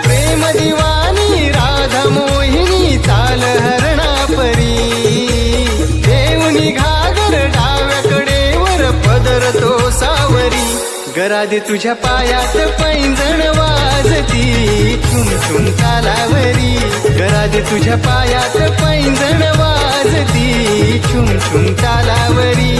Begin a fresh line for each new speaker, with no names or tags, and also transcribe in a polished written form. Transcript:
प्रेम दिवानी राधा मोहिनी चाल हरणा परी देऊनी घागर डाव्याकडे वर पदर तो सावरी गरादे तुझ्या पायात पैंजण वाजती छुम छुम तालावरी गरादे तुझ्या पायात पैंजण वाजती छुम छुम तालावरी